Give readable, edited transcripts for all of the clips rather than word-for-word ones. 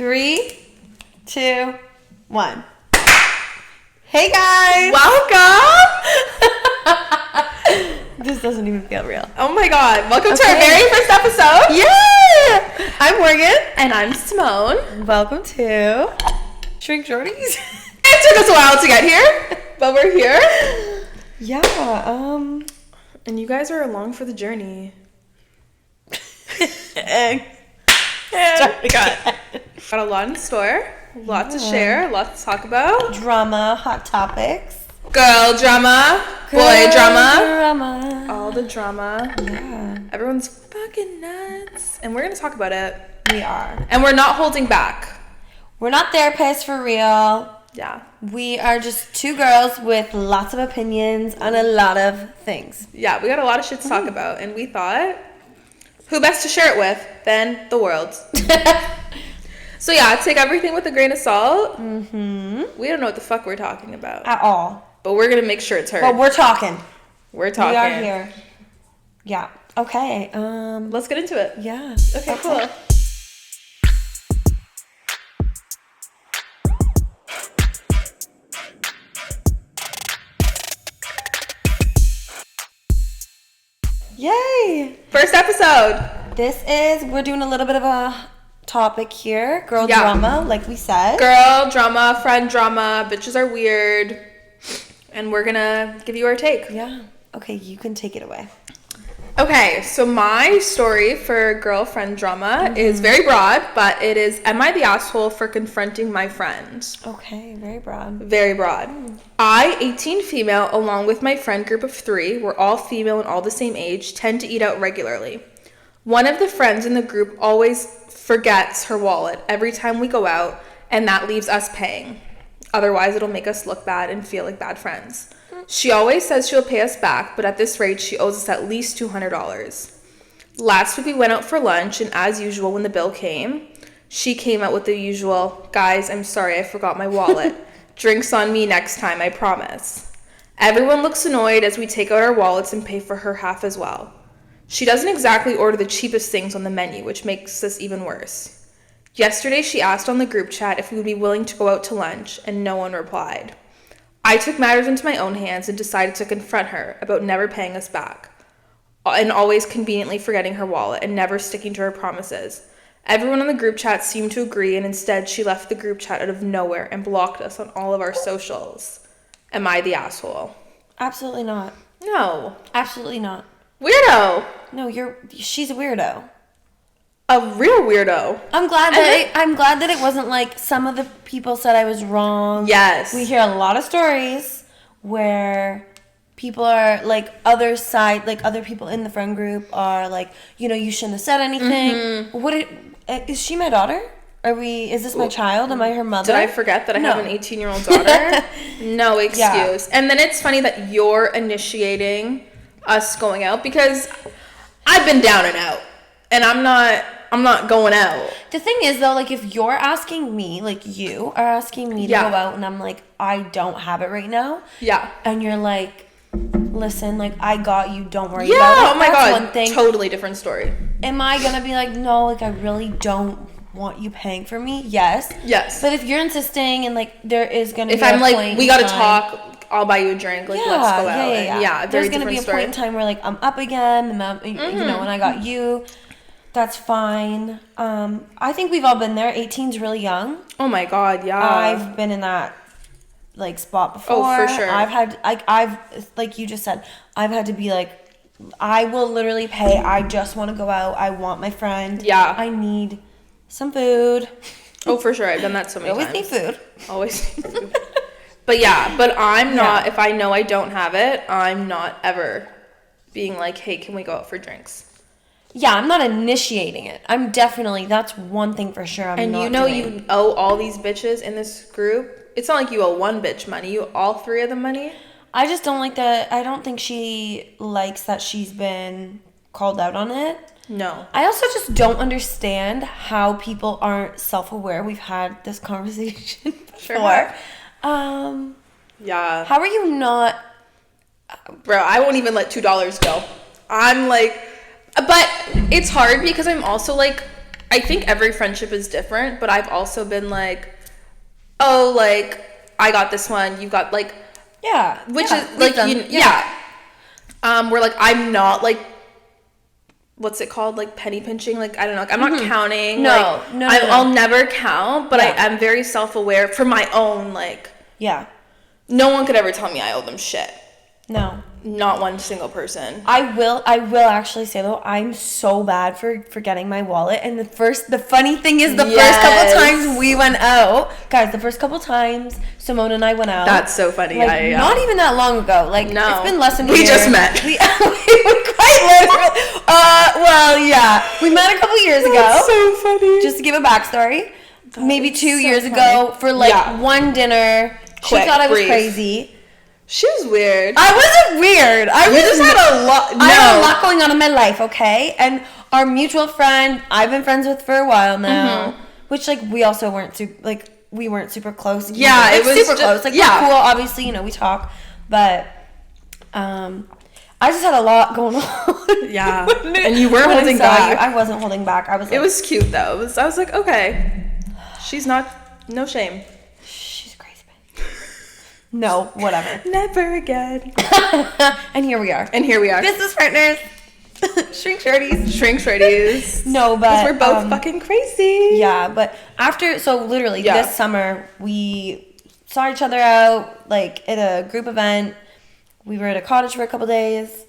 3, 2, 1. Hey guys! Welcome! This doesn't even feel real. Oh my god. Welcome to our very first episode. Yeah! I'm Morgan. And I'm Simone. Welcome to Shrink Shorties. It took us a while to get here, but we're here. Yeah, And you guys are along for the journey. Got a lot in store, a lot to share, a lot to talk about. Drama, hot topics. Girl drama, boy drama. Drama. All the drama. Yeah. Everyone's fucking nuts. And we're going to talk about it. We are. And we're not holding back. We're not therapists for real. Yeah. We are just two girls with lots of opinions on a lot of things. Yeah, we got a lot of shit to talk about. And we thought, who best to share it with than the world? So yeah, take everything with a grain of salt. Mm-hmm. We don't know what the fuck we're talking about. At all. But we're going to make sure it's heard. But we're talking. We're talking. We are here. Yeah. Okay. Let's get into it. Yeah. Okay, cool. Yay! First episode. We're doing a little bit of a topic here. Girl drama, like we said. Girl drama, friend drama, bitches are weird. And we're gonna give you our take. Yeah. Okay, you can take it away. Okay, so my story for girlfriend drama is very broad, but it is, am I the asshole for confronting my friend? Okay, very broad. Very broad. I, 18 female, along with my friend group of 3, we're all female and all the same age, tend to eat out regularly. One of the friends in the group always forgets her wallet every time we go out, and that leaves us paying. Otherwise, it'll make us look bad and feel like bad friends. She always says she'll pay us back, but at this rate, she owes us at least $200. Last week, we went out for lunch, and as usual, when the bill came, she came out with the usual, "Guys, I'm sorry, I forgot my wallet. Drinks on me next time, I promise." Everyone looks annoyed as we take out our wallets and pay for her half as well. She doesn't exactly order the cheapest things on the menu, which makes this even worse. Yesterday, she asked on the group chat if we would be willing to go out to lunch, and no one replied. I took matters into my own hands and decided to confront her about never paying us back, and always conveniently forgetting her wallet and never sticking to her promises. Everyone in the group chat seemed to agree, and instead she left the group chat out of nowhere and blocked us on all of our socials. Am I the asshole? Absolutely not. No. Absolutely not. Weirdo. No, she's a weirdo. A real weirdo. I'm glad that it wasn't like some of the people said I was wrong. Yes. We hear a lot of stories where people are like other people in the friend group are like, you shouldn't have said anything. Is she my daughter? Is this my child? Am I her mother? Did I forget that I have an 18-year-old daughter? No excuse. Yeah. And then it's funny that you're initiating us going out because I've been down and out. And I'm not going out. The thing is, though, like, if you're asking me, like, you are asking me to go out, and I'm like, I don't have it right now. Yeah. And you're like, listen, like, I got you, don't worry about it. Yeah, oh my God, one thing. Totally different story. Am I going to be like, no, like, I really don't want you paying for me? Yes. Yes. But if you're insisting and, like, there is going to be a point in time. If I'm like, we got to talk, I'll buy you a drink, like, let's go out. Yeah, there's going to be a point in time where, like, I'm up again, and and I got you. That's fine. I think we've all been there. 18's really young. Oh my God, yeah. I've been in that like spot before. Oh, for sure. I've like you just said, I've had to be like, I will literally pay. I just want to go out. I want my friend. Yeah. I need some food. Oh, for sure. I've done that so many times. Always need food. Always need food. But I'm not, if I know I don't have it, I'm not ever being like, hey, can we go out for drinks? Yeah, I'm not initiating it. I'm definitely, that's one thing for sure I'm not doing. You owe all these bitches in this group. It's not like you owe one bitch money. You owe all 3 of them money. I just don't like that. I don't think she likes that she's been called out on it. No. I also just don't understand how people aren't self-aware. We've had this conversation before. Sure. Yeah. How are you not? Bro, I won't even let $2 go. I'm like... But it's hard because I'm also like, I think every friendship is different, but I've also been like, oh, like, I got this one, you got, like, yeah, which yeah, is, like, where, like, I'm not, like, what's it called, like, penny pinching, like, I don't know, like, I'm not counting, No, like, no. I'll never count, but Yeah. I'm very self-aware for my own, like, Yeah. no one could ever tell me I owe them shit. No. Not one single person. I will actually say though, I'm so bad for forgetting my wallet. And the funny thing is, first couple times we went out, guys, the first couple times Simone and I went out. That's so funny. Like, not even that long ago. Like, no. It's been less than a year. We just met. We quite literally. Well, yeah, we met a couple years ago. That's so funny. Just to give a backstory, maybe 2 years ago for like one dinner. Quick, she thought I was brief. crazy. She was weird. I wasn't weird. You just had a lot. No. I had a lot going on in my life, okay? And our mutual friend, I've been friends with for a while now, which like we also weren't we weren't super close. Yeah, like, it was super close. Like we're cool, obviously, you know, we talk, but I just had a lot going on. Yeah, and you weren't holding back. I wasn't holding back. I was. Like, it was cute though. I was like, okay, she's not. No shame. No, whatever. Never again. And here we are. Business partners. Shrink shorties. Shrink shorties. No, but we're both fucking crazy. Yeah, but literally this summer we saw each other out like at a group event. We were at a cottage for a couple days.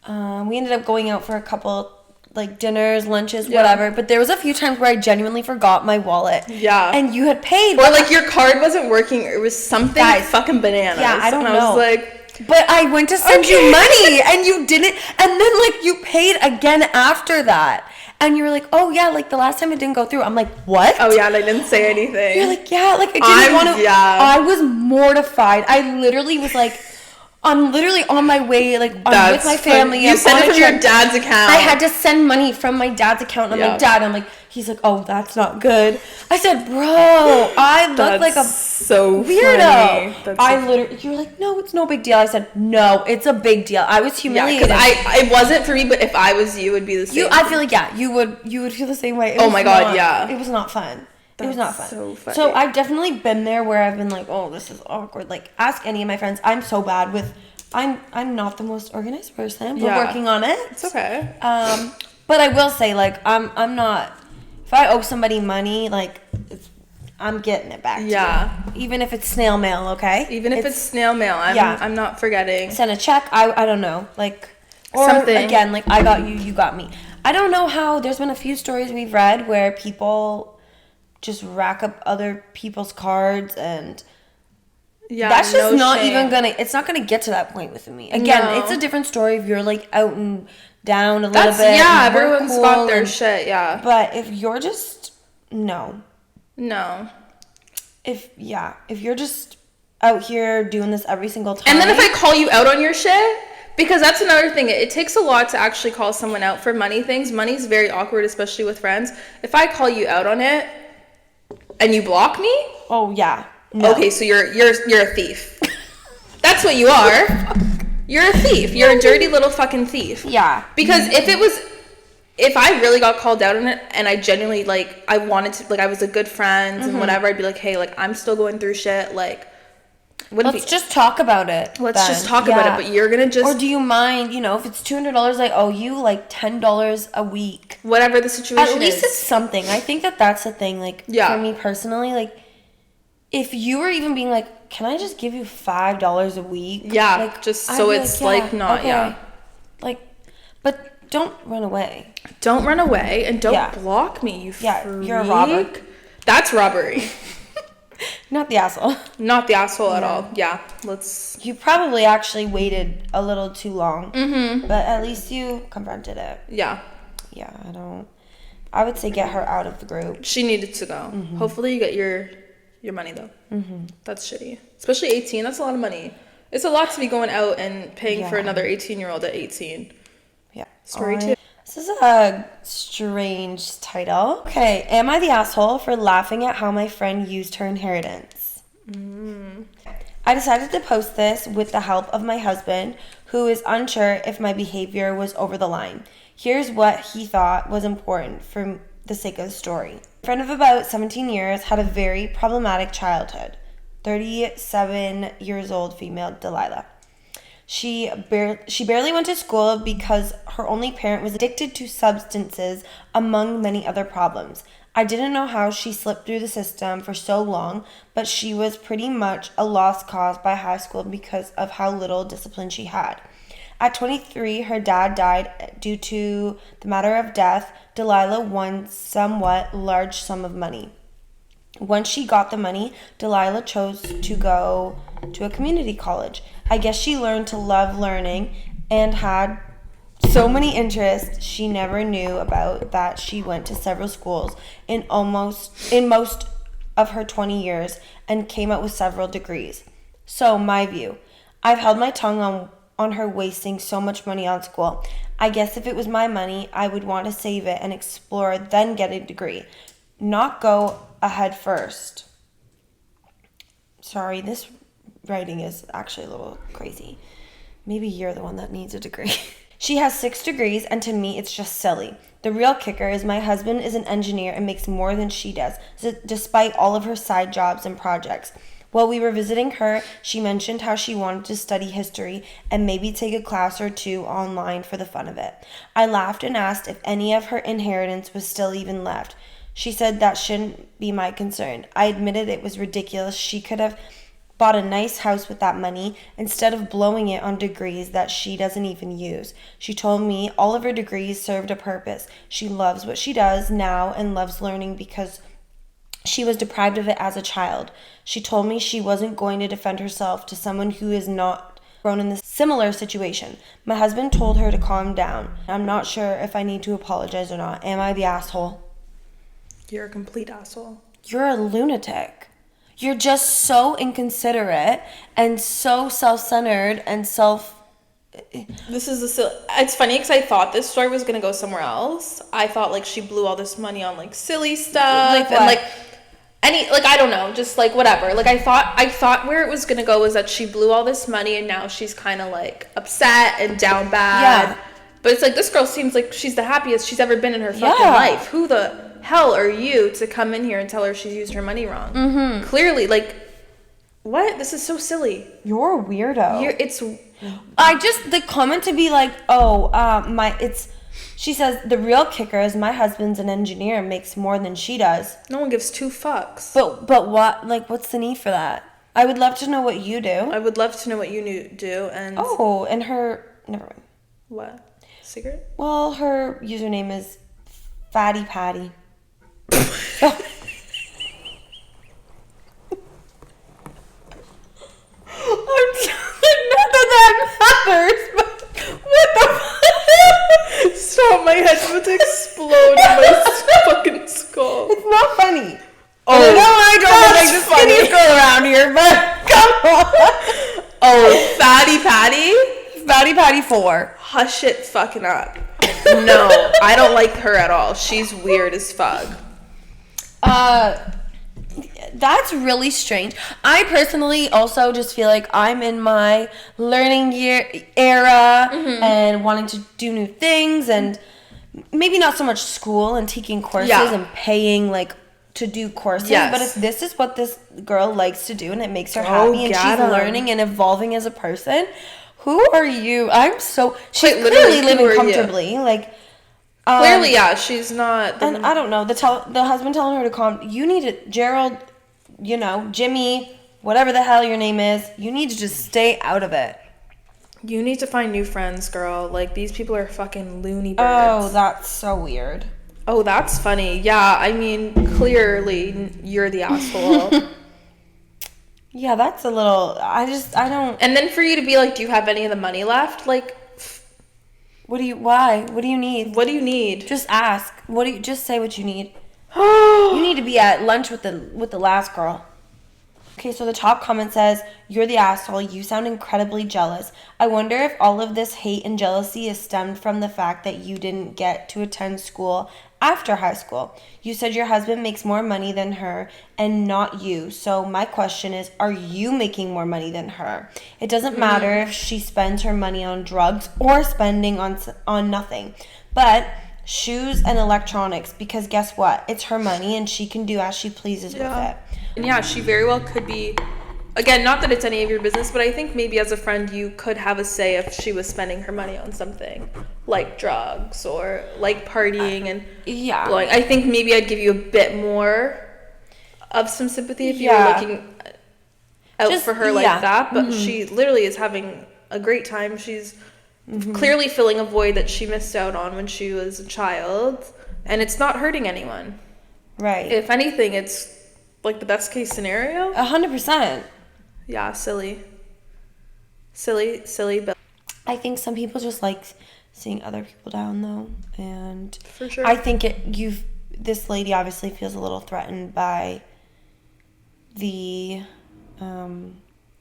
We ended up going out for a couple like dinners, lunches, whatever. But there was a few times where I genuinely forgot my wallet. Yeah. And you had paid. Or like your card wasn't working. Or it was something fucking bananas. Yeah, I don't know. I was like, but I went to send you money and you didn't. And then like you paid again after that. And you were like, oh yeah, like the last time it didn't go through. I'm like, what? Oh yeah, and I didn't say anything. You're like, yeah, like I didn't want to. Yeah. I was mortified. I literally was like, I'm literally on my way, like, I'm with my family. You sent it from your dad's account. I had to send money from my dad's account. And I'm like, Dad, I'm like, he's like, oh, that's not good. I said, bro, I look like a so weirdo. Literally, you were like, no, it's no big deal. I said, no, it's a big deal. I was humiliated. Yeah, because it wasn't for me, but if I was you, it would be the same. I feel like, you would feel the same way. Oh my God, yeah. It was not fun. It was not fun. So funny. So I've definitely been there where I've been like, oh, this is awkward. Like, ask any of my friends. I'm so bad with. I'm not the most organized person. We're working on it. It's okay. But I will say, like, I'm not. If I owe somebody money, like, I'm getting it back. To you. Even if it's snail mail, okay. Even if it's snail mail, I'm not forgetting. Send a check. I don't know, like, or something. Again, like, I got you, you got me. I don't know how. There's been a few stories we've read where people just rack up other people's cards and. Yeah, that's just not even gonna. It's not gonna get to that point with me. Again, it's a different story if you're like out and down a little bit. Yeah, everyone's got their shit. Yeah, but if you're just no. If you're just out here doing this every single time, and then if I call you out on your shit, because that's another thing. It takes a lot to actually call someone out for money things. Money's very awkward, especially with friends. If I call you out on it, and you block me, oh yeah. No. Okay, so you're a thief. That's what you are. You're a thief. You're a dirty little fucking thief. Yeah. Because if I really got called out on it and I genuinely like I wanted to, like, I was a good friend and whatever, I'd be like, hey, like, I'm still going through shit, like, let's just talk about it. Let's just talk about it. But you're gonna just, or do you mind, if it's $200 I owe you, like $10 a week, whatever the situation is. At least it's something. I think that's the thing. Like, for me personally, like, if you were even being like, can I just give you $5 a week? Yeah, like, just so it's like not, okay. Like, but don't run away. Don't run away and don't block me, you freak. You're a robber. That's robbery. Not the asshole. Not the asshole at all. Yeah, You probably actually waited a little too long. Mm-hmm. But at least you confronted it. Yeah. Yeah, I would say get her out of the group. She needed to go. Mm-hmm. Hopefully you get your money though. Mm-hmm. That's shitty. Especially 18. That's a lot of money. It's a lot to be going out and paying for another 18-year-old at 18. Yeah. Story 2. This is a strange title. Okay. Am I the asshole for laughing at how my friend used her inheritance? I decided to post this with the help of my husband, who is unsure if my behavior was over the line. Here's what he thought was important for the sake of the story. A friend of about 17 years had a very problematic childhood. 37 years old female, Delilah. She barely went to school because her only parent was addicted to substances, among many other problems. I didn't know how she slipped through the system for so long, but she was pretty much a lost cause by high school because of how little discipline she had. At 23, her dad died due to the matter of death. Delilah won somewhat large sum of money. Once she got the money, Delilah chose to go to a community college. I guess she learned to love learning and had so many interests she never knew about that she went to several schools in most of her 20 years and came out with several degrees. So, my view, I've held my tongue on her wasting so much money on school. I guess if it was my money, I would want to save it and explore, then get a degree. Not go ahead first. Sorry, this writing is actually a little crazy. Maybe you're the one that needs a degree. She has 6 degrees, and to me, it's just silly. The real kicker is my husband is an engineer and makes more than she does, despite all of her side jobs and projects. While we were visiting her, she mentioned how she wanted to study history and maybe take a class or two online for the fun of it. I laughed and asked if any of her inheritance was still even left. She said that shouldn't be my concern. I admitted it was ridiculous. She could have bought a nice house with that money instead of blowing it on degrees that she doesn't even use. She told me all of her degrees served a purpose. She loves what she does now and loves learning because she was deprived of it as a child. She told me she wasn't going to defend herself to someone who is not grown in this similar situation. My husband told her to calm down. I'm not sure if I need to apologize or not. Am I the asshole? You're a complete asshole. You're a lunatic. You're just so inconsiderate and so self-centered and It's funny because I thought this story was going to go somewhere else. I thought, like, she blew all this money on, like, silly stuff. Like what? And, like, I don't know, just, like, whatever. Like, I thought where it was going to go was that she blew all this money and now she's kind of, like, upset and down bad. Yeah. But it's like, this girl seems like she's the happiest she's ever been in her fucking life. Who the hell are you to come in here and tell her she's used her money wrong? Mm-hmm. Clearly, like, what? This is so silly. You're a weirdo. The comment to be like, she says, the real kicker is my husband's an engineer and makes more than she does. No one gives 2 fucks. But what, like, what's the need for that? I would love to know what you do. I would love to know what you do, and... Oh, and her... Never mind. What? Cigarette? Well, her username is Fatty Patty. Not that matters, but what the Stop, my head's about to explode in my fucking skull. It's not funny. Oh, I don't look like the funniest girl around here, but come on. Oh, Fatty Patty? Fatty Patty 4. Hush it fucking up. No, I don't like her at all. She's weird as fuck. That's really strange. I personally also just feel like I'm in my learning era and wanting to do new things and maybe not so much school and taking courses and paying like to do courses. Yes. But if this is what this girl likes to do and it makes her happy and she's learning and evolving as a person, who are you? She's clearly living comfortably. Like, clearly, yeah, she's not. And I don't know, the husband telling her to calm. You need to, Gerald, Jimmy, whatever the hell your name is, you need to just stay out of it. You need to find new friends, girl. Like, these people are fucking loony birds. Oh, that's so weird. Oh, that's funny. Yeah, I mean, clearly, you're the asshole. Yeah, that's a little, I don't. And then for you to be like, do you have any of the money left? Like, why? What do you need? What do you need? Just ask. Just say what you need. You need to be at lunch with the last girl. Okay, so the top comment says, you're the asshole. You sound incredibly jealous. I wonder if all of this hate and jealousy is stemmed from the fact that you didn't get to attend school after high school. You said your husband makes more money than her and not you. So my question is, are you making more money than her? It doesn't matter if she spends her money on drugs or spending on nothing. But shoes and electronics, because guess what? It's her money and she can do as she pleases with it. And yeah, she very well could be, again, not that it's any of your business, but I think maybe as a friend you could have a say if she was spending her money on something like drugs or like partying and blowing. I think maybe I'd give you a bit more of some sympathy if you were looking out for her like that, but she literally is having a great time. She's clearly filling a void that she missed out on when she was a child, and it's not hurting anyone. Right. If anything, it's like the best case scenario. 100%. Yeah, silly. But I think some people just like seeing other people down, though, and for sure. I think this lady obviously feels a little threatened by the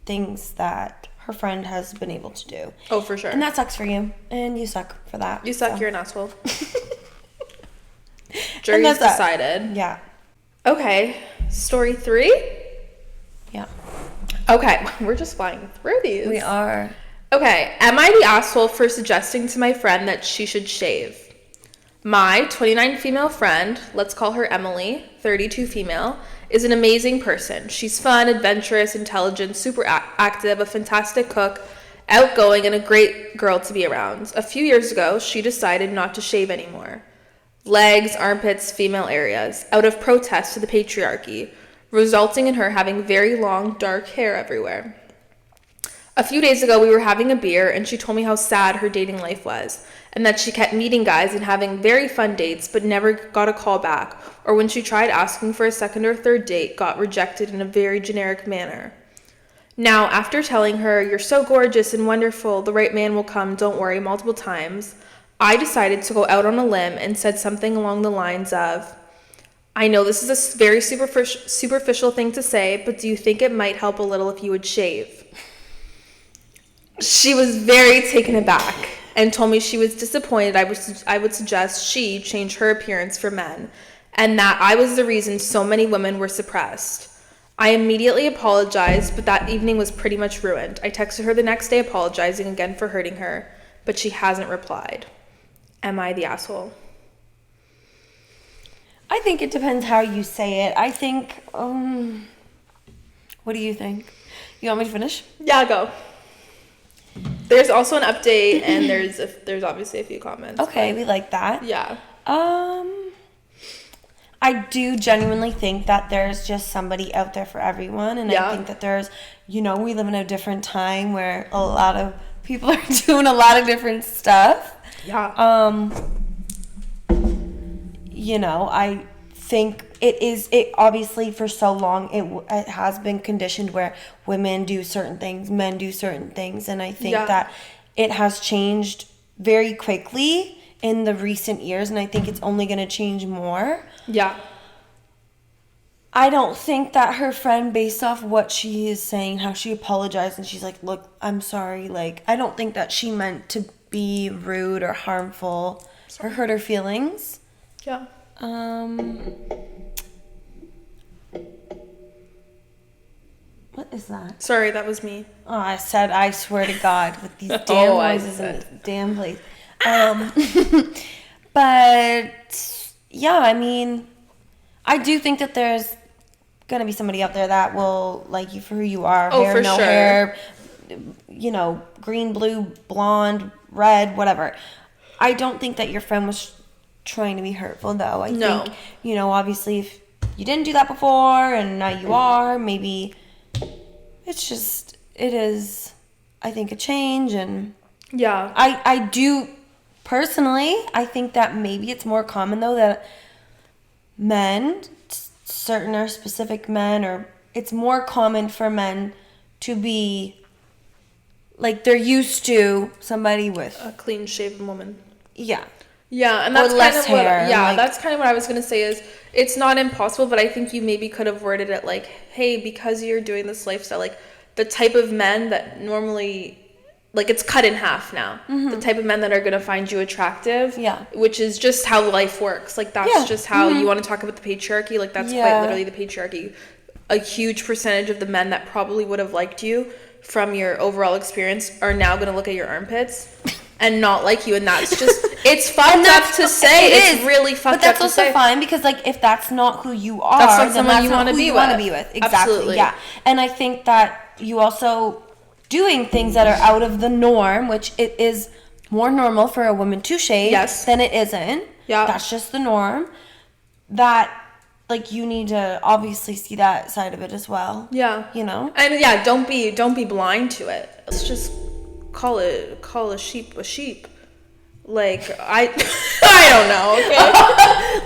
things that her friend has been able to do. Oh, for sure. And that sucks for you, and you suck for that. You suck. So. You're an asshole. Jury's decided. Yeah. Okay, story 3. Yeah. Okay, we're just flying through these. We are. Okay, am I the asshole for suggesting to my friend that she should shave? My 29 female friend, let's call her Emily, 32 female, is an amazing person. She's fun, adventurous, intelligent, super active, a fantastic cook, outgoing, and a great girl to be around. A few years ago, she decided not to shave anymore. Legs, armpits, female areas, out of protest to the patriarchy, resulting in her having very long, dark hair everywhere. A few days ago, we were having a beer, and she told me how sad her dating life was, and that she kept meeting guys and having very fun dates, but never got a call back, or when she tried asking for a second or third date, got rejected in a very generic manner. Now, after telling her, "You're so gorgeous and wonderful, the right man will come, don't worry," multiple times, I decided to go out on a limb and said something along the lines of, "I know this is a very superficial thing to say, but do you think it might help a little if you would shave?" She was very taken aback and told me she was disappointed I would suggest she change her appearance for men, and that I was the reason so many women were suppressed. I immediately apologized, but that evening was pretty much ruined. I texted her the next day apologizing again for hurting her, but she hasn't replied. Am I the asshole? I think it depends how you say it. I think, what do you think? You want me to finish? Yeah, go. There's also an update, and there's obviously a few comments. Okay, we like that. Yeah. I do genuinely think that there's just somebody out there for everyone, and I think that there's, we live in a different time where a lot of people are doing a lot of different stuff. Yeah. I think it obviously for so long it has been conditioned where women do certain things, men do certain things, and I think that it has changed very quickly in the recent years, and I think it's only going to change more. Yeah. I don't think that her friend, based off what she is saying, how she apologized and she's like, "Look, I'm sorry," like, I don't think that she meant to be rude or harmful or hurt her feelings. Yeah. What is that? Sorry, that was me. Oh, I swear to God, with these damn noises in this damn place. But yeah, I mean, I do think that there's gonna be somebody out there that will like you for who you are. Oh, hair, for no sure. hair, green, blue, blonde, red, whatever. I don't think that your friend was trying to be hurtful, though. I think, obviously if you didn't do that before and now you are, maybe it is, I think, a change. And yeah, I do personally, I think that maybe it's more common, though, that men, certain or specific men, or it's more common for men to be like they're used to somebody with a clean shaven woman. Yeah. Yeah, and that's less kind of hair, that's kind of what I was going to say is it's not impossible, but I think you maybe could have worded it like, "Hey, because you're doing this lifestyle, like the type of men that normally, like, it's cut in half now. Mm-hmm. The type of men that are going to find you attractive, which is just how life works. Like, that's just how you want to talk about the patriarchy. Like, that's quite literally the patriarchy. A huge percentage of the men that probably would have liked you from your overall experience are now going to look at your armpits and not like you, and that's just, it's fucked up to say. It's really fucked up to say. But that's also fine, because like if that's not who you are, that's not then someone that's you not want to who be you with. want to be with. Exactly. Absolutely. Yeah. And I think that you also doing things that are out of the norm, which it is more normal for a woman to shave than it isn't. Yeah. That's just the norm. That, like, you need to obviously see that side of it as well. Yeah. You know? And yeah, don't be blind to it. Let's just call a sheep a sheep. Like, I don't know, okay?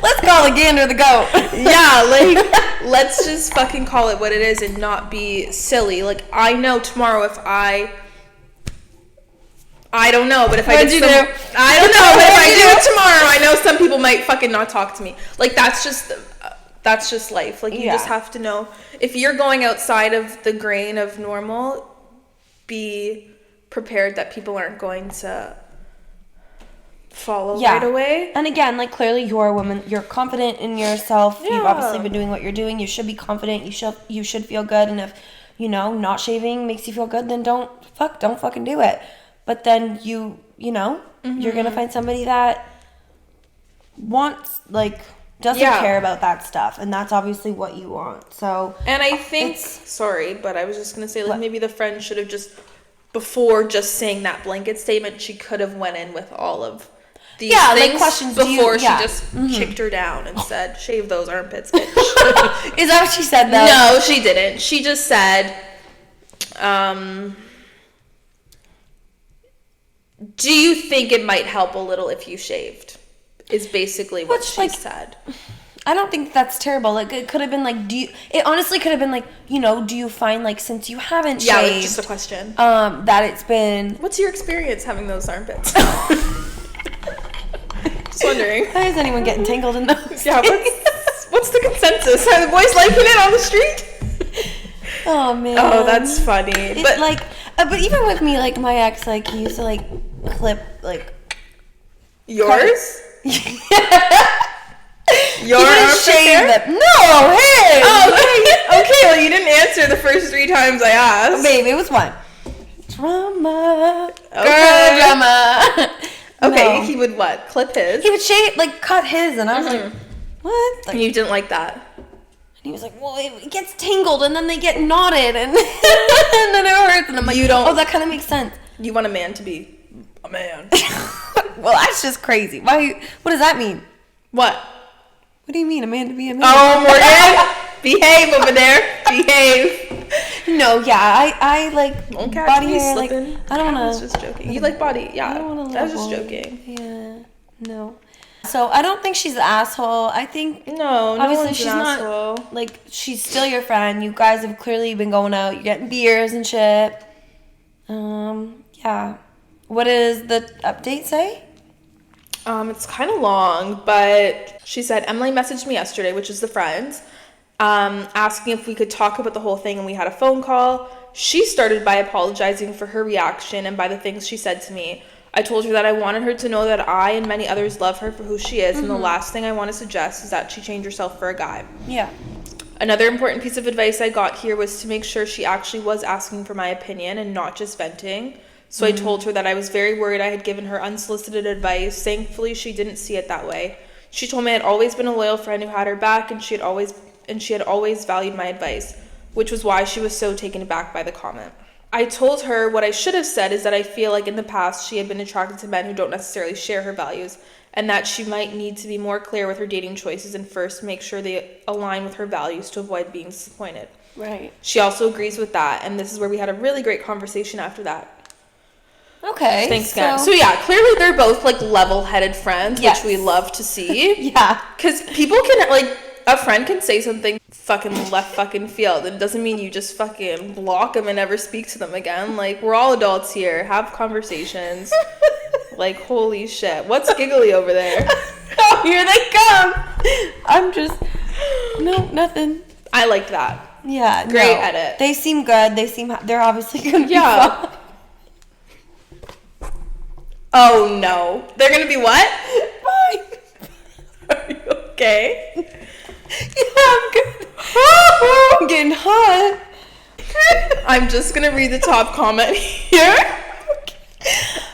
Let's call a gander the goat. Yeah, like, let's just fucking call it what it is and not be silly. Like, I know tomorrow if I don't know, but if I do? I don't know, but if I do it tomorrow, I know some people might fucking not talk to me. Like, that's just life. Like, you just have to know. If you're going outside of the grain of normal, be prepared that people aren't going to follow right away. And again, like, clearly you're a woman, you're confident in yourself. Yeah. You've obviously been doing what you're doing. You should be confident. You should feel good. And if, you know, not shaving makes you feel good, then don't fucking do it. But then you know, you're going to find somebody that wants, like, doesn't care about that stuff. And that's obviously what you want. So. And I think, sorry, but I was just going to say, like, maybe the friend should have just, before just saying that blanket statement, she could have went in with all of these things, like, questions before she just kicked her down and said, shave those armpits, bitch. Is that what she said, though? No, she didn't. She just said, do you think it might help a little if you shaved? Is basically what she said. I don't think that's terrible. Like, it could have been like, it honestly could have been like, you know, do you find, like, since you haven't shaved. Yeah, like, just a question. That it's been. What's your experience having those armpits? Just wondering. Why is anyone getting tangled in those? Yeah, what's the consensus? Are the boys liking it on the street? Oh, man. Oh, that's funny. But like, but even with me, like, my ex, like, he used to, like, clip, like. Yours? Your armpit hair? No, hey! Oh, okay, well, you didn't answer the first 3 times I asked. Babe, it was one. Drama. Okay. Girl drama. Okay, No. He would what? Clip his? He would shave, like, cut his, and I was like, what? Like, and you didn't like that? And he was like, well, it gets tangled, and then they get knotted, and, and then it hurts, and I'm like, oh, that kind of makes sense. You want a man to be a man. Well, that's just crazy. Why? What does that mean? What? What do you mean, a man to be a man? Oh, Morgan, behave over there. Behave. No, yeah, I like body hair. Like, slipping. I don't want to. I was just joking. You like body, yeah. I don't want to. I was just joking. Yeah, no. So I don't think she's an asshole. I think no obviously one's she's an not. asshole. Like, she's still your friend. You guys have clearly been going out. You're getting beers and shit. Yeah. What does the update say? It's kind of long, but she said, Emily messaged me yesterday, which is the friends, asking if we could talk about the whole thing, and we had a phone call. She started by apologizing for her reaction and by the things she said to me. I told her that I wanted her to know that I and many others love her for who she is, and the last thing I want to suggest is that she change herself for a guy. Yeah. Another important piece of advice I got here was to make sure she actually was asking for my opinion and not just venting. So I told her that I was very worried I had given her unsolicited advice. Thankfully, she didn't see it that way. She told me I had always been a loyal friend who had her back, and she had always valued my advice, which was why she was so taken aback by the comment. I told her what I should have said is that I feel like in the past she had been attracted to men who don't necessarily share her values, and that she might need to be more clear with her dating choices and first make sure they align with her values to avoid being disappointed. Right. She also agrees with that, and this is where we had a really great conversation after that. Okay. Thanks, guys. So yeah, clearly they're both like level-headed friends, which we love to see. Yeah. Because people can, like, a friend can say something fucking left fucking field, and it doesn't mean you just fucking block them and never speak to them again. Like, we're all adults here. Have conversations. Like, holy shit. What's giggly over there? Oh, here they come. I'm just, no, nothing. I liked that. Yeah. Great edit. They seem good. They're obviously going to be fun. Oh, no. They're going to be what? Fine. Are you okay? Yeah, I'm good. I'm getting hot. I'm just going to read the top comment here. Okay.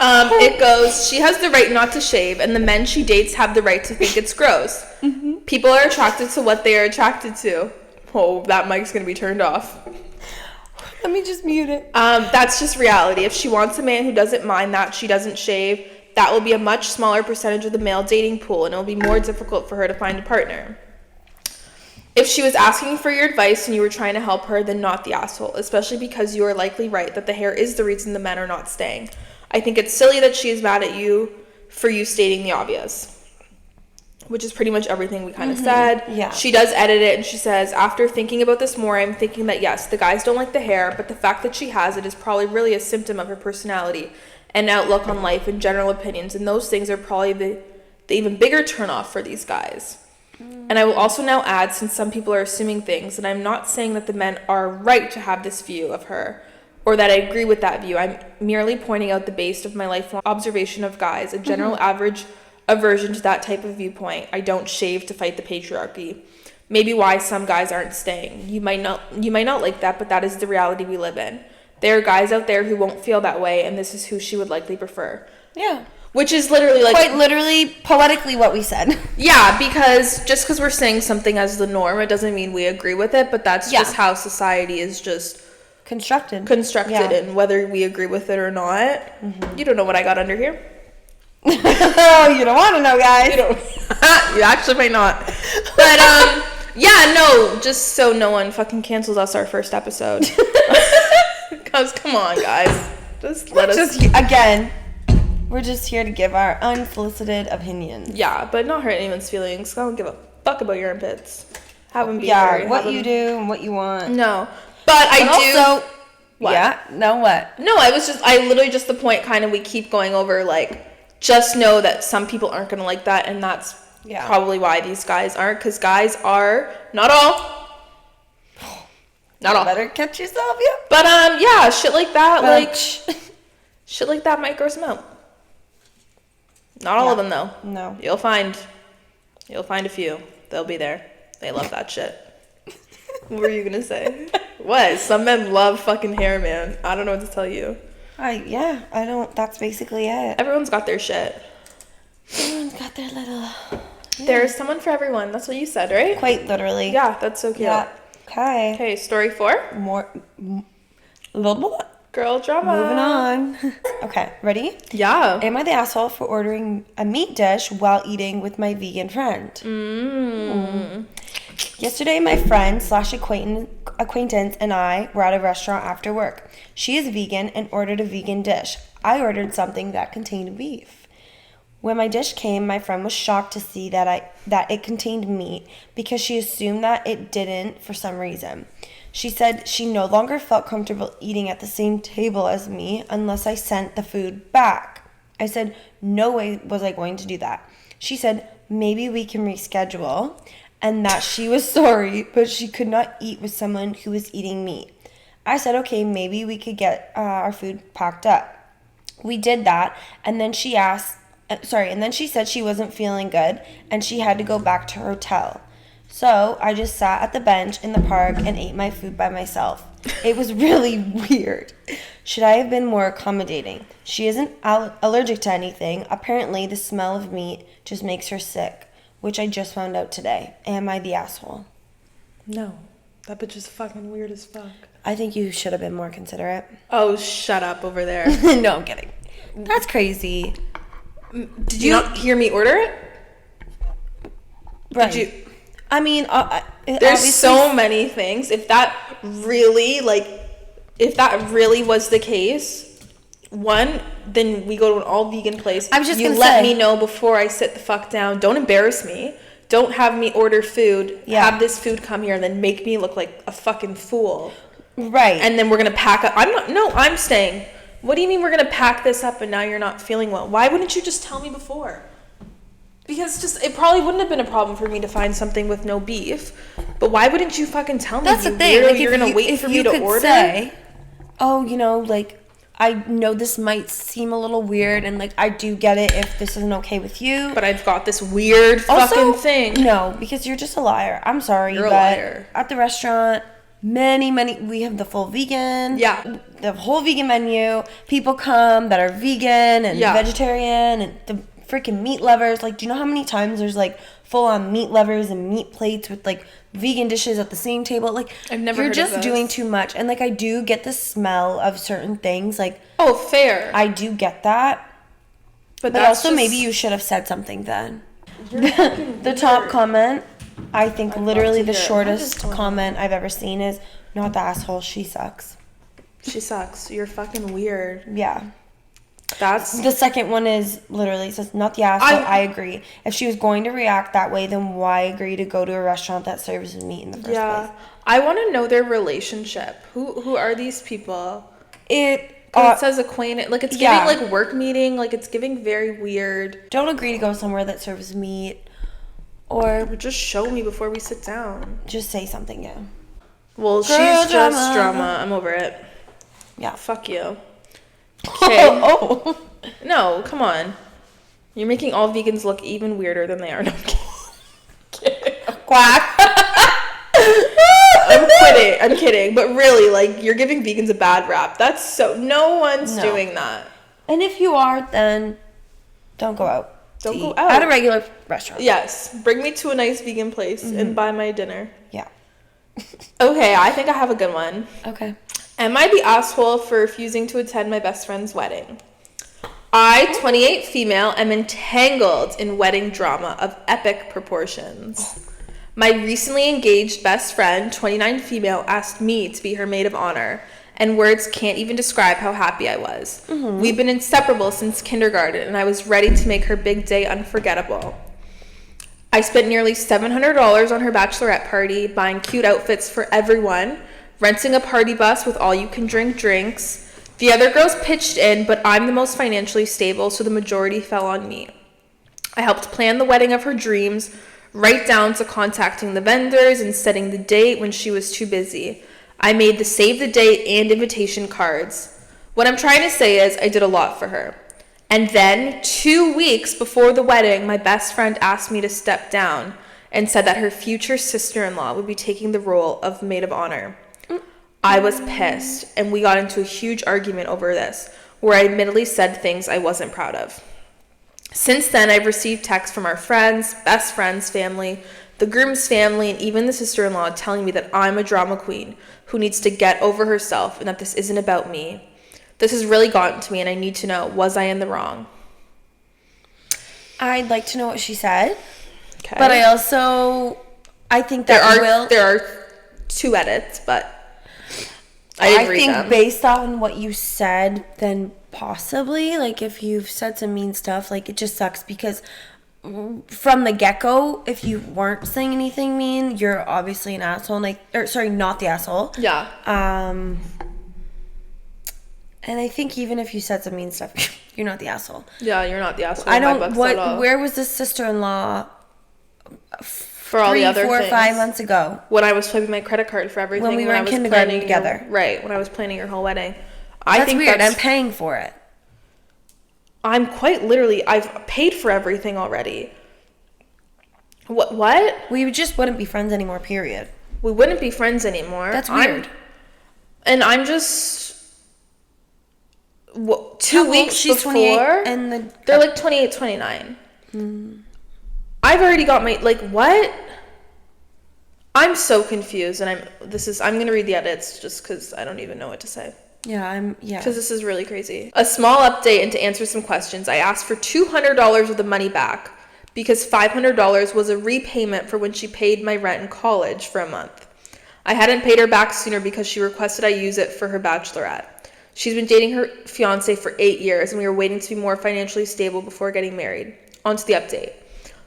It goes, she has the right not to shave, and the men she dates have the right to think it's gross. People are attracted to what they are attracted to. Oh, that mic's gonna be turned off. Let me just mute it. That's just reality. If she wants a man who doesn't mind that she doesn't shave, that will be a much smaller percentage of the male dating pool, and it will be more difficult for her to find a partner. If she was asking for your advice and you were trying to help her, then not the asshole, especially because you are likely right that the hair is the reason the men are not staying. I think it's silly that she is mad at you for you stating the obvious. Which is pretty much everything we kind of said. Yeah. She does edit it, and she says, after thinking about this more, I'm thinking that yes, the guys don't like the hair, but the fact that she has it is probably really a symptom of her personality and outlook on life and general opinions, and those things are probably the even bigger turnoff for these guys. And I will also now add, since some people are assuming things, and I'm not saying that the men are right to have this view of her, or that I agree with that view. I'm merely pointing out the base of my lifelong observation of guys, a general average aversion to that type of viewpoint. I don't shave to fight the patriarchy. Maybe why some guys aren't staying. You might not like that, but that is the reality we live in. There are guys out there who won't feel that way, and this is who she would likely prefer. Yeah. Which is literally like... Quite literally, poetically what we said. Yeah, because just because we're saying something as the norm, it doesn't mean we agree with it, but that's just how society is just... Constructed. And whether we agree with it or not. You don't know what I got under here. Oh, you don't want to know, guys. You actually might not. But, yeah, no, just so no one fucking cancels us our first episode. Because, come on, guys. Just let us... Again, we're just here to give our unsolicited opinions. Yeah, but not hurt anyone's feelings. I don't give a fuck about your armpits. Have them be hairy. What you do and what you want. No. But I do... Also, what? Yeah, no what? No, I literally just the point kind of we keep going over, like... Just know that some people aren't going to like that, and that's probably why these guys aren't, because guys are, not all. Better catch yourself, yeah. But, yeah, shit like that, shit like that might gross them out. Not all of them, though. No. You'll find a few. They'll be there. They love that shit. What were you going to say? What? Some men love fucking hair, man. I don't know what to tell you. That's basically it. Everyone's got their shit. Everyone's got their little... There's someone for everyone. That's what you said, right? Quite literally. Yeah, that's so cute. Yeah. Okay. Okay, story 4. Girl drama. Moving on. Okay, ready? Yeah. Am I the asshole for ordering a meat dish while eating with my vegan friend? Yesterday, my friend / acquaintance and I were at a restaurant after work. She is vegan and ordered a vegan dish. I ordered something that contained beef. When my dish came, my friend was shocked to see that it contained meat because she assumed that it didn't for some reason. She said she no longer felt comfortable eating at the same table as me unless I sent the food back. I said, no way was I going to do that. She said, maybe we can reschedule, and that she was sorry, but she could not eat with someone who was eating meat. I said, okay, maybe we could get our food packed up. We did that, and then she said she wasn't feeling good, and she had to go back to her hotel. So I just sat at the bench in the park and ate my food by myself. It was really weird. Should I have been more accommodating? She isn't allergic to anything. Apparently, the smell of meat just makes her sick, which I just found out today. Am I the asshole? No. That bitch is fucking weird as fuck. I think you should have been more considerate. Oh, shut up over there. No, I'm kidding. That's crazy. Did you not hear me order it? Right. Did you? I mean, there's so many things. If that really was the case, one, then we go to an all vegan place. I was just gonna let me know before I sit the fuck down. Don't embarrass me. Don't have me order food. Yeah. Have this food come here and then make me look like a fucking fool. Right. And then we're gonna pack up. I'm staying. What do you mean we're gonna pack this up and now you're not feeling well? Why wouldn't you just tell me before? Because it probably wouldn't have been a problem for me to find something with no beef. But why wouldn't you fucking tell me? That's the thing. Like, you're gonna wait for me to order? Say, oh, I know this might seem a little weird, and I do get it if this isn't okay with you. But I've got this weird fucking thing. No, because you're just a liar. I'm sorry, you're a liar. At the restaurant, many, we have the full vegan. Yeah. The whole vegan menu. People come that are vegan and vegetarian and the freaking meat lovers. Like, do you know how many times there's like full on meat lovers and meat plates with like vegan dishes at the same table? Like, I've never you're heard just of this. doing too much. And like, I do get the smell of certain things. Like, oh, fair. I do get that. But that's also just, maybe you should have said something then. The top comment, I think literally the shortest comment I've ever seen is, not the asshole, she sucks. She sucks. You're fucking weird. Yeah. That's... The second one is literally says, not the asshole, I agree. If she was going to react that way, then why agree to go to a restaurant that serves meat in the first place? I want to know their relationship. Who are these people? It says acquaintance. Like, it's giving, like, work meeting. Like, it's giving very weird. Don't agree to go somewhere that serves meat. Or just show me before we sit down. Just say something, yeah. Well, she's just drama. I'm over it. Yeah. Fuck you. Okay. Oh. No, come on. You're making all vegans look even weirder than they are. No, I'm kidding. Quack. I'm kidding. But really, like, you're giving vegans a bad rap. That's so... No one's doing that. And if you are, then don't go out. Don't go out. At a regular restaurant. Yes. Bring me to a nice vegan place and buy my dinner. Yeah. Okay, I think I have a good one. Okay. Am I the asshole for refusing to attend my best friend's wedding? I, 28 female, am entangled in wedding drama of epic proportions. My recently engaged best friend, 29 female, asked me to be her maid of honor, and words can't even describe how happy I was. We've been inseparable since kindergarten, and I was ready to make her big day unforgettable. I spent nearly $700 on her bachelorette party, buying cute outfits for everyone, renting a party bus with all-you-can-drink drinks. The other girls pitched in, but I'm the most financially stable, so the majority fell on me. I helped plan the wedding of her dreams, right down to contacting the vendors and setting the date when she was too busy. I made the save the date and invitation cards. What I'm trying to say is I did a lot for her. And then 2 weeks before the wedding, my best friend asked me to step down and said that her future sister-in-law would be taking the role of maid of honor. I was pissed, and we got into a huge argument over this, where I admittedly said things I wasn't proud of. Since then, I've received texts from our friends, best friends, family, the groom's family, and even the sister-in-law telling me that I'm a drama queen who needs to get over herself and that this isn't about me. This has really gotten to me, and I need to know, was I in the wrong? I'd like to know what she said. Okay. But I think that there are 2 edits, but I didn't read them. Based on what you said, then possibly, like, if you've said some mean stuff, like, it just sucks because from the get-go, if you weren't saying anything mean, you're obviously an asshole. Like, or sorry, not the asshole. Yeah. And I think even if you said some mean stuff, you're not the asshole. Yeah, you're not the asshole. I don't. Where was this sister-in-law? For all the other 4 or things. 5 months ago. When I was swiping my credit card for everything. When we were in kindergarten together. Right, when I was planning your whole wedding. That's weird. I'm paying for it. I'm quite literally, I've paid for everything already. What? We just wouldn't be friends anymore, period. We wouldn't be friends anymore. That's weird. I'm just... 2 weeks she's before... 28 and they're like 28, 29. I've already got my, like, what? I'm so confused, and I'm gonna read the edits just because I don't even know what to say. Yeah. Because this is really crazy. A small update, and to answer some questions, I asked for $200 of the money back because $500 was a repayment for when she paid my rent in college for a month. I hadn't paid her back sooner because she requested I use it for her bachelorette. She's been dating her fiance for 8 years, and we were waiting to be more financially stable before getting married. On to the update.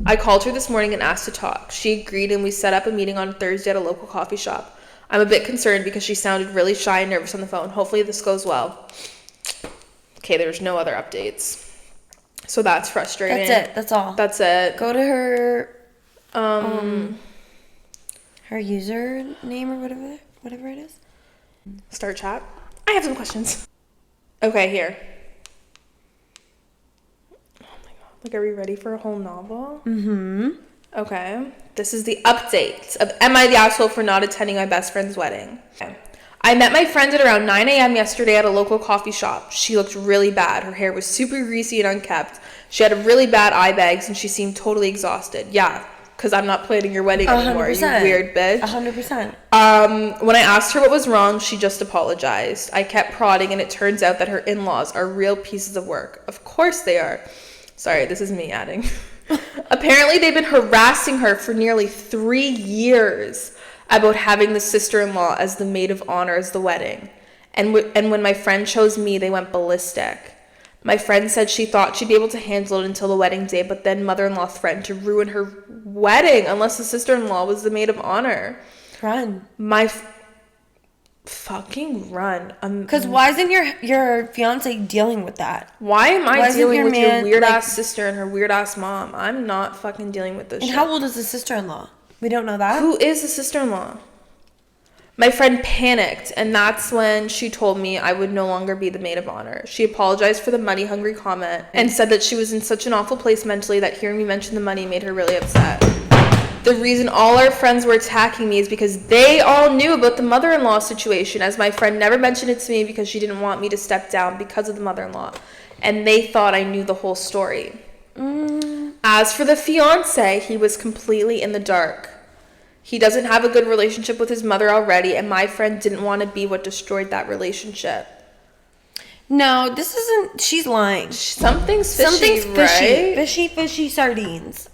I called her this morning and asked to talk. She agreed, and we set up a meeting on Thursday at a local coffee shop. I'm a bit concerned because she sounded really shy and nervous on the phone. Hopefully this goes well. Okay, there's no other updates. So that's frustrating. That's it. That's all. That's it. Go to her her username or whatever it is. Start chat. I have some questions. Okay, here. Oh my god. Like, are we ready for a whole novel? Mm-hmm. Okay. This is the update of Am I the Asshole for Not Attending My Best Friend's Wedding? Okay. I met my friend at around 9 a.m. yesterday at a local coffee shop. She looked really bad. Her hair was super greasy and unkempt. She had really bad eye bags and she seemed totally exhausted. Yeah, because I'm not planning your wedding anymore, 100%. you weird bitch. 100%. When I asked her what was wrong, she just apologized. I kept prodding and it turns out that her in-laws are real pieces of work. Of course they are. Sorry, this is me adding. Apparently they've been harassing her for nearly 3 years about having the sister-in-law as the maid of honor as the wedding. And when my friend chose me, they went ballistic. My friend said she thought she'd be able to handle it until the wedding day, but then mother-in-law threatened to ruin her wedding unless the sister-in-law was the maid of honor. Run. Fucking run. Because why isn't your fiance dealing with that? Why am I dealing with your weird-ass like, sister and her weird-ass mom? I'm not fucking dealing with this shit. And how old is the sister-in-law? We don't know that. Who is the sister-in-law? My friend panicked, and that's when she told me I would no longer be the maid of honor. She apologized for the money-hungry comment and said that she was in such an awful place mentally that hearing me mention the money made her really upset. The reason all our friends were attacking me is because they all knew about the mother-in-law situation, as my friend never mentioned it to me because she didn't want me to step down because of the mother-in-law. And they thought I knew the whole story. As for the fiance, he was completely in the dark. He doesn't have a good relationship with his mother already, and my friend didn't want to be what destroyed that relationship. No, this isn't. She's lying. Something's fishy, Something's fishy. right? Fishy sardines.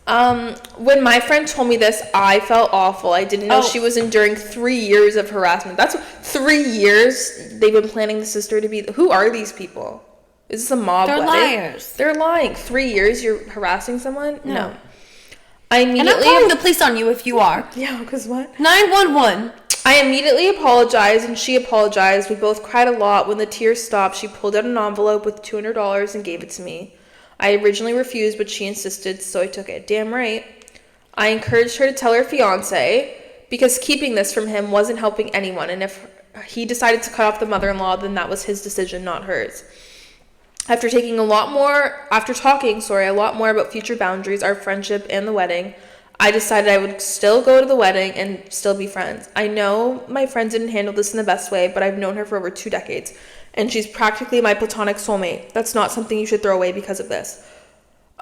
When my friend told me this, I felt awful. I didn't know she was enduring 3 years of harassment. That's 3 years they've been planning the sister to be. Who are these people? Is this a mob wedding? They're liars. They're lying. 3 years you're harassing someone? No. And I'm calling the police on you if you are. Yeah, because what? 911. I immediately apologized and she apologized. We both cried a lot. When the tears stopped, she pulled out an envelope with $200 and gave it to me. I originally refused, but she insisted, so I took it. Damn right. I encouraged her to tell her fiance because keeping this from him wasn't helping anyone, and if he decided to cut off the mother-in-law, then that was his decision, not hers. After talking a lot more about future boundaries, our friendship, and the wedding, I decided I would still go to the wedding and still be friends. I know my friend didn't handle this in the best way, but I've known her for over 2 decades, and she's practically my platonic soulmate. That's not something you should throw away because of this.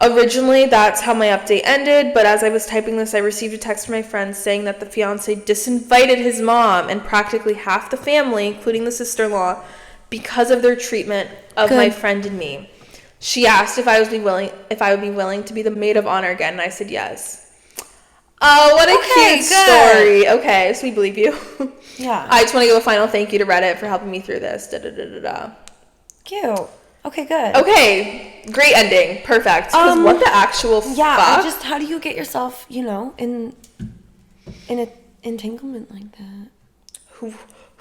Originally, that's how my update ended, but as I was typing this, I received a text from my friend saying that the fiance disinvited his mom and practically half the family, including the sister-in-law, because of their treatment of my friend and me. She asked if I would be willing to be the maid of honor again, and I said yes. Oh, what a cute story. Okay, so we believe you. Yeah. I just want to give a final thank you to Reddit for helping me through this. Cute. Okay, good. Okay, great ending. Perfect. Because what the actual fuck? Yeah, how do you get yourself, in an entanglement like that?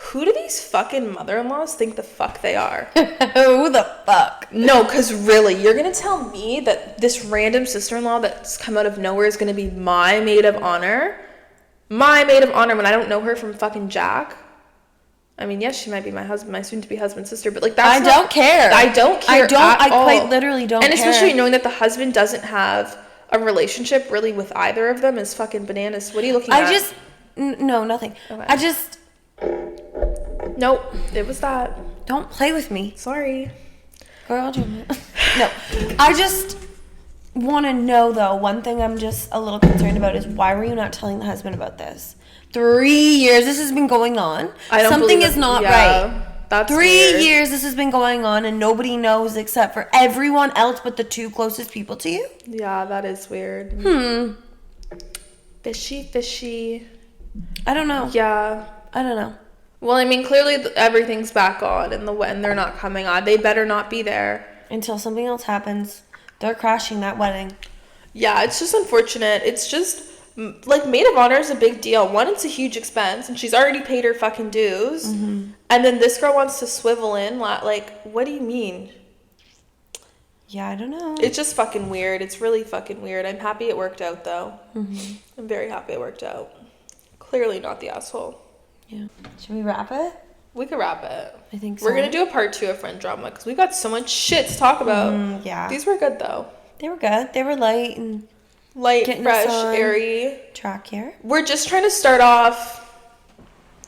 Who do these fucking mother-in-laws think the fuck they are? Who the fuck? No, because really, you're going to tell me that this random sister-in-law that's come out of nowhere is going to be my maid of honor? My maid of honor when I don't know her from fucking Jack? I mean, yes, she might be my soon-to-be husband's sister, but I don't care. I don't care at all. I quite literally don't care. And especially knowing that the husband doesn't have a relationship really with either of them is fucking bananas. What are you looking at? No, nothing. Okay. Nope, it was that. Don't play with me. Sorry. Girl, no. I just want to know, though, one thing I'm just a little concerned about is why were you not telling the husband about this? 3 years this has been going on. Something is not right. That's 3 weird. years this has been going on and nobody knows except for everyone else but the 2 closest people to you? Yeah, that is weird. Fishy. I don't know. Yeah. I don't know. Well, I mean, clearly everything's back on and they're not coming on. They better not be there. Until something else happens. They're crashing that wedding. Yeah, it's just unfortunate. It's just, maid of honor is a big deal. One, it's a huge expense, and she's already paid her fucking dues. Mm-hmm. And then this girl wants to swivel in. What do you mean? Yeah, I don't know. It's just fucking weird. It's really fucking weird. I'm happy it worked out, though. Mm-hmm. I'm very happy it worked out. Clearly not the asshole. Yeah. Should we wrap it? We could wrap it. I think so. We're going to do a part 2 of friend drama because we got so much shit to talk about. Yeah. These were good, though. They were good. They were light and light, Getting fresh, us on airy. track here. We're just trying to start off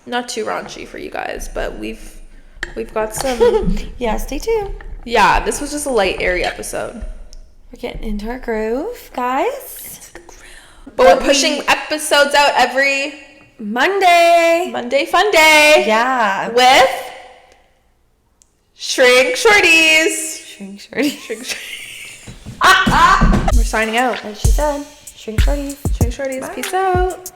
not too raunchy for you guys, but we've got some. Yeah, stay tuned. Yeah, this was just a light, airy episode. We're getting into our groove, guys. But we're pushing episodes out every Monday fun day. Yeah. With Shrink Shorties. Shrink shorties. Shrink Shorties. We're signing out. Like she said, shrink shorties. Shrink Shorties. Bye. Peace out.